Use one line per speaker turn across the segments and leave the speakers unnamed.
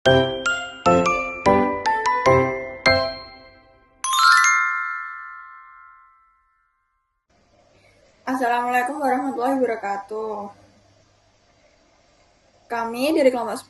Assalamualaikum warahmatullahi wabarakatuh. Kami dari kelompok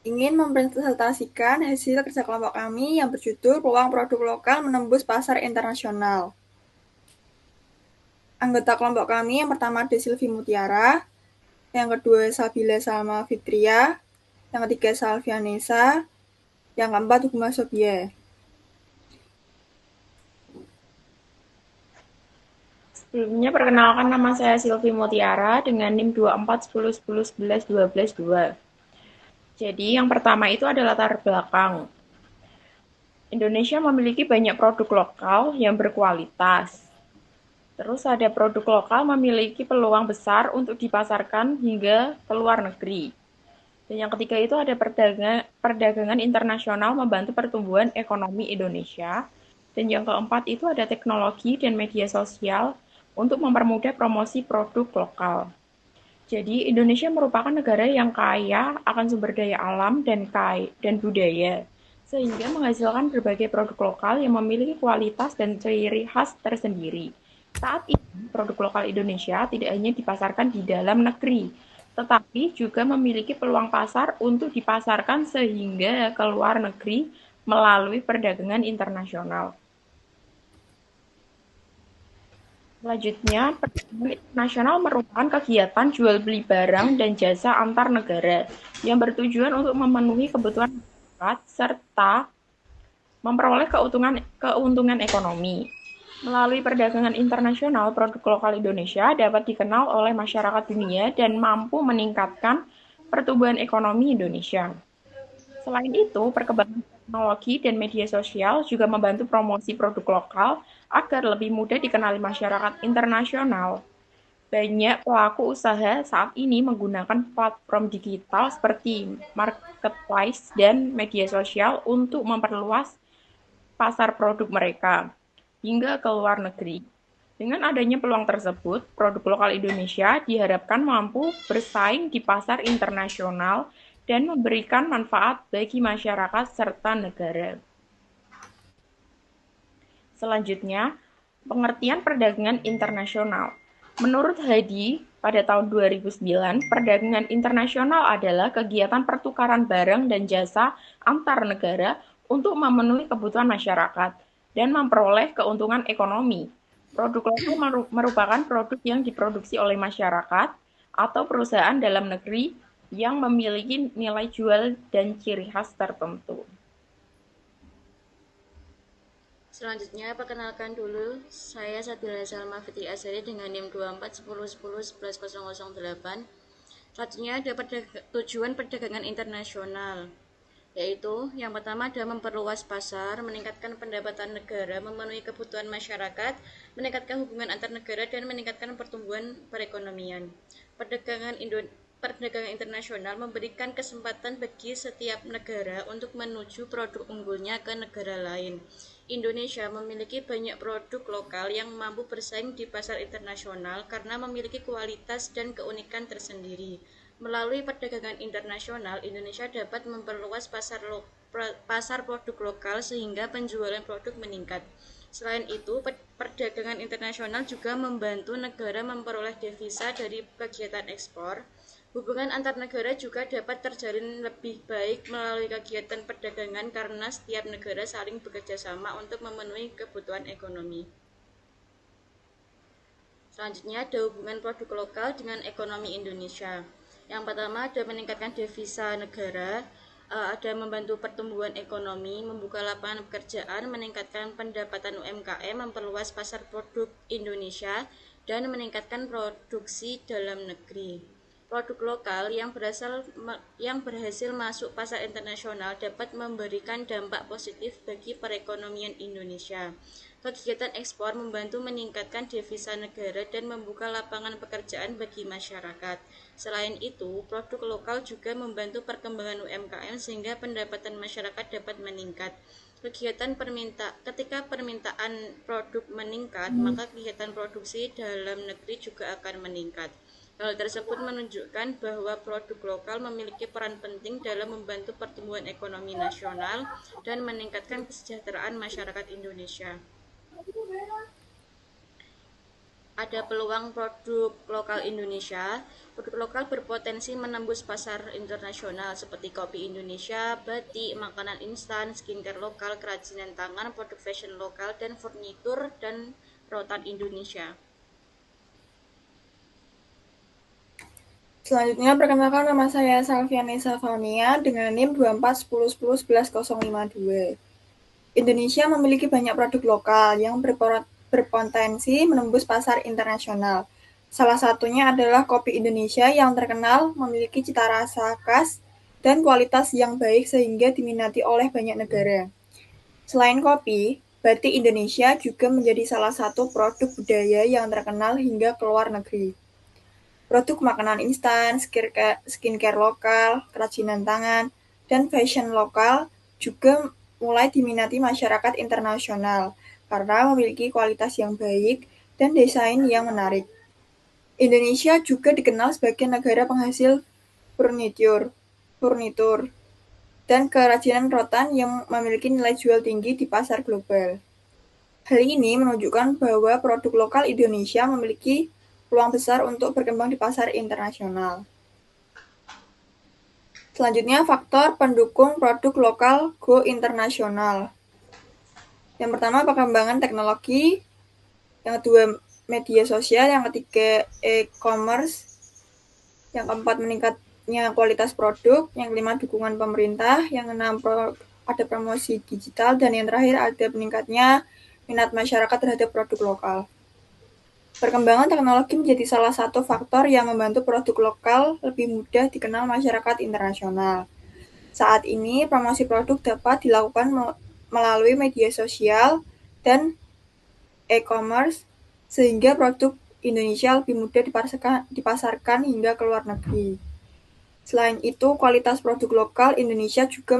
10 ingin mempresentasikan hasil kerja kelompok kami yang berjudul Peluang Produk Lokal Menembus Pasar Internasional. Anggota kelompok kami yang pertama ada Silvi Mutiara, yang kedua Sabila Salma Fitria, yang ketiga Salvianesa, yang keempat Hukma Sobia.
Sebelumnya perkenalkan, nama saya Silvi Mutiara dengan NIM 24 10 11 11 12. Jadi yang pertama itu adalah latar belakang. Indonesia memiliki banyak produk lokal yang berkualitas. Terus ada produk lokal memiliki peluang besar untuk dipasarkan hingga ke luar negeri. Dan yang ketiga itu ada perdagangan internasional membantu pertumbuhan ekonomi Indonesia. Dan yang keempat itu ada teknologi dan media sosial untuk mempermudah promosi produk lokal. Jadi Indonesia merupakan negara yang kaya akan sumber daya alam dan budaya, sehingga menghasilkan berbagai produk lokal yang memiliki kualitas dan ciri khas tersendiri. Saat ini, produk lokal Indonesia tidak hanya dipasarkan di dalam negeri, tetapi juga memiliki peluang pasar untuk dipasarkan sehingga ke luar negeri melalui perdagangan internasional. Selanjutnya, perdagangan internasional merupakan kegiatan jual beli barang dan jasa antar negara yang bertujuan untuk memenuhi kebutuhan masyarakat serta memperoleh keuntungan ekonomi. Melalui perdagangan internasional, produk lokal Indonesia dapat dikenal oleh masyarakat dunia dan mampu meningkatkan pertumbuhan ekonomi Indonesia. Selain itu, perkembangan teknologi dan media sosial juga membantu promosi produk lokal agar lebih mudah dikenali masyarakat internasional. Banyak pelaku usaha saat ini menggunakan platform digital seperti marketplace dan media sosial untuk memperluas pasar produk mereka hingga ke luar negeri. Dengan adanya peluang tersebut, produk lokal Indonesia diharapkan mampu bersaing di pasar internasional dan memberikan manfaat bagi masyarakat serta negara. Selanjutnya, pengertian perdagangan internasional. Menurut Hadi, pada tahun 2009, perdagangan internasional adalah kegiatan pertukaran barang dan jasa antar negara untuk memenuhi kebutuhan masyarakat dan memperoleh keuntungan ekonomi. Produk lokal merupakan produk yang diproduksi oleh masyarakat atau perusahaan dalam negeri yang memiliki nilai jual dan ciri khas tertentu.
Selanjutnya, perkenalkan dulu, saya Sabila Salma Fitri Azhari dengan NIM 24 10 11 11 008. Selanjutnya ada tujuan perdagangan internasional, yaitu yang pertama adalah memperluas pasar, meningkatkan pendapatan negara, memenuhi kebutuhan masyarakat, meningkatkan hubungan antar negara, dan meningkatkan pertumbuhan perekonomian. Perdagangan internasional memberikan kesempatan bagi setiap negara untuk menuju produk unggulnya ke negara lain. Indonesia memiliki banyak produk lokal yang mampu bersaing di pasar internasional karena memiliki kualitas dan keunikan tersendiri. Melalui perdagangan internasional, Indonesia dapat memperluas pasar produk lokal sehingga penjualan produk meningkat. Selain itu, perdagangan internasional juga membantu negara memperoleh devisa dari kegiatan ekspor. Hubungan antar negara juga dapat terjalin lebih baik melalui kegiatan perdagangan karena setiap negara saling bekerja sama untuk memenuhi kebutuhan ekonomi. Selanjutnya ada hubungan produk lokal dengan ekonomi Indonesia. Yang pertama ada meningkatkan devisa negara, ada membantu pertumbuhan ekonomi, membuka lapangan pekerjaan, meningkatkan pendapatan UMKM, memperluas pasar produk Indonesia, dan meningkatkan produksi dalam negeri. Produk lokal yang berhasil masuk pasar internasional dapat memberikan dampak positif bagi perekonomian Indonesia. Kegiatan ekspor membantu meningkatkan devisa negara dan membuka lapangan pekerjaan bagi masyarakat. Selain itu, produk lokal juga membantu perkembangan UMKM sehingga pendapatan masyarakat dapat meningkat. Ketika permintaan produk meningkat, maka kegiatan produksi dalam negeri juga akan meningkat. Hal tersebut menunjukkan bahwa produk lokal memiliki peran penting dalam membantu pertumbuhan ekonomi nasional dan meningkatkan kesejahteraan masyarakat Indonesia. Ada peluang produk lokal Indonesia. Produk lokal berpotensi menembus pasar internasional seperti kopi Indonesia, batik, makanan instan, skincare lokal, kerajinan tangan, produk fashion lokal, dan furnitur dan rotan Indonesia.
Selanjutnya, perkenalkan nama saya Salvianesa Faunia dengan NIM 2410101152. Indonesia memiliki banyak produk lokal yang berpotensi menembus pasar internasional. Salah satunya adalah kopi Indonesia yang terkenal memiliki cita rasa khas dan kualitas yang baik sehingga diminati oleh banyak negara. Selain kopi, batik Indonesia juga menjadi salah satu produk budaya yang terkenal hingga ke luar negeri. Produk makanan instan, skincare lokal, kerajinan tangan, dan fashion lokal juga mulai diminati masyarakat internasional karena memiliki kualitas yang baik dan desain yang menarik. Indonesia juga dikenal sebagai negara penghasil furnitur, dan kerajinan rotan yang memiliki nilai jual tinggi di pasar global. Hal ini menunjukkan bahwa produk lokal Indonesia memiliki peluang besar untuk berkembang di pasar internasional. Selanjutnya, faktor pendukung produk lokal go internasional. Yang pertama, perkembangan teknologi. Yang kedua, media sosial. Yang ketiga, e-commerce. Yang keempat, meningkatnya kualitas produk. Yang kelima, dukungan pemerintah. Yang keenam, ada promosi digital. Dan yang terakhir, ada meningkatnya minat masyarakat terhadap produk lokal. Perkembangan teknologi menjadi salah satu faktor yang membantu produk lokal lebih mudah dikenal masyarakat internasional. Saat ini, promosi produk dapat dilakukan melalui media sosial dan e-commerce, sehingga produk Indonesia lebih mudah dipasarkan hingga ke luar negeri. Selain itu, kualitas produk lokal Indonesia juga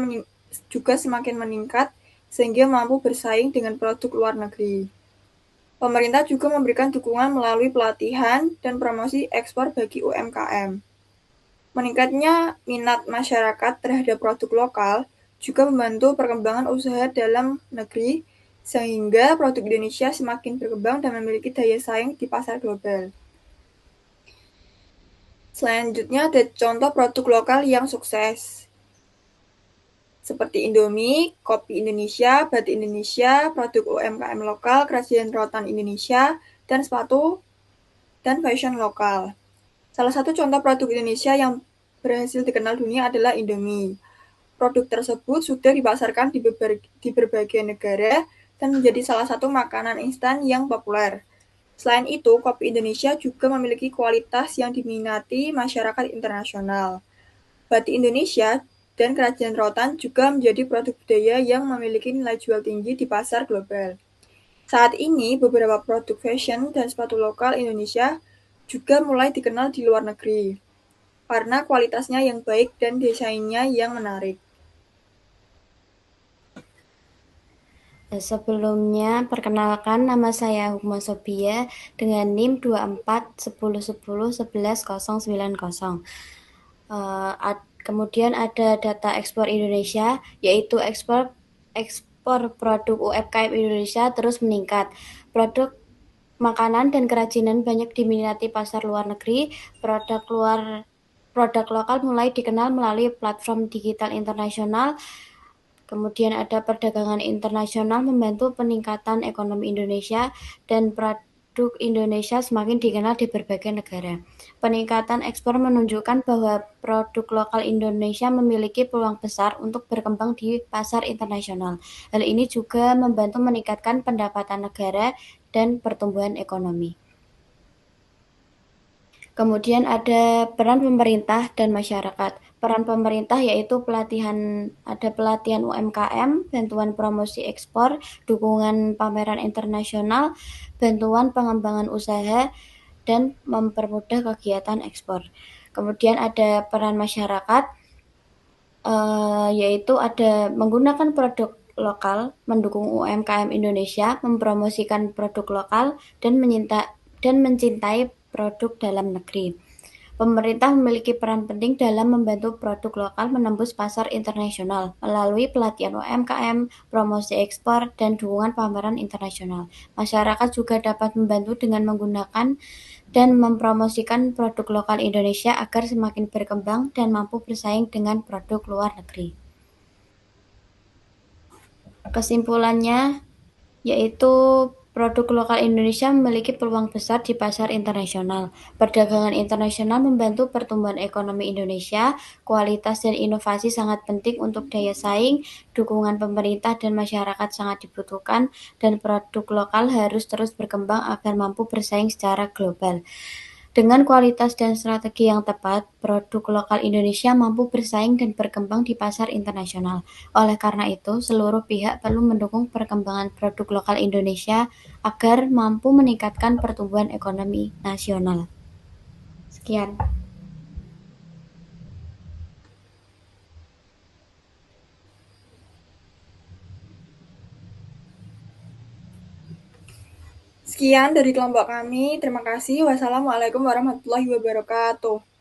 semakin meningkat, sehingga mampu bersaing dengan produk luar negeri. Pemerintah juga memberikan dukungan melalui pelatihan dan promosi ekspor bagi UMKM. Meningkatnya minat masyarakat terhadap produk lokal juga membantu perkembangan usaha dalam negeri, sehingga produk Indonesia semakin berkembang dan memiliki daya saing di pasar global. Selanjutnya ada contoh produk lokal yang sukses, seperti Indomie, kopi Indonesia, batik Indonesia, produk UMKM lokal, kerajinan rotan Indonesia, dan sepatu dan fashion lokal. Salah satu contoh produk Indonesia yang berhasil dikenal dunia adalah Indomie. Produk tersebut sudah dipasarkan di berbagai negara dan menjadi salah satu makanan instan yang populer. Selain itu, kopi Indonesia juga memiliki kualitas yang diminati masyarakat internasional. Batik Indonesia dan kerajinan rotan juga menjadi produk budaya yang memiliki nilai jual tinggi di pasar global. Saat ini, beberapa produk fashion dan sepatu lokal Indonesia juga mulai dikenal di luar negeri, karena kualitasnya yang baik dan desainnya yang menarik.
Sebelumnya, perkenalkan nama saya Hukma Sobia dengan NIM 2410101190. Kemudian ada data ekspor Indonesia, yaitu ekspor produk UMKM Indonesia terus meningkat. Produk makanan dan kerajinan banyak diminati pasar luar negeri. Produk lokal mulai dikenal melalui platform digital internasional. Kemudian ada perdagangan internasional membantu peningkatan ekonomi Indonesia dan produk Indonesia semakin dikenal di berbagai negara. Peningkatan ekspor menunjukkan bahwa produk lokal Indonesia memiliki peluang besar untuk berkembang di pasar internasional. Hal ini juga membantu meningkatkan pendapatan negara dan pertumbuhan ekonomi. Kemudian ada peran pemerintah dan masyarakat. Peran pemerintah yaitu ada pelatihan UMKM, bantuan promosi ekspor, dukungan pameran internasional, bantuan pengembangan usaha, dan mempermudah kegiatan ekspor. Kemudian ada peran masyarakat, yaitu ada menggunakan produk lokal, mendukung UMKM Indonesia, mempromosikan produk lokal, dan mencintai produk dalam negeri. Pemerintah memiliki peran penting dalam membantu produk lokal menembus pasar internasional melalui pelatihan UMKM, promosi ekspor, dan dukungan pameran internasional. Masyarakat juga dapat membantu dengan menggunakan dan mempromosikan produk lokal Indonesia agar semakin berkembang dan mampu bersaing dengan produk luar negeri. Kesimpulannya, yaitu produk lokal Indonesia memiliki peluang besar di pasar internasional. Perdagangan internasional membantu pertumbuhan ekonomi Indonesia, kualitas dan inovasi sangat penting untuk daya saing, dukungan pemerintah dan masyarakat sangat dibutuhkan, dan produk lokal harus terus berkembang agar mampu bersaing secara global. Dengan kualitas dan strategi yang tepat, produk lokal Indonesia mampu bersaing dan berkembang di pasar internasional. Oleh karena itu, seluruh pihak perlu mendukung perkembangan produk lokal Indonesia agar mampu meningkatkan pertumbuhan ekonomi nasional. Sekian.
Sekian dari kelompok kami. Terima kasih. Wassalamualaikum warahmatullahi wabarakatuh.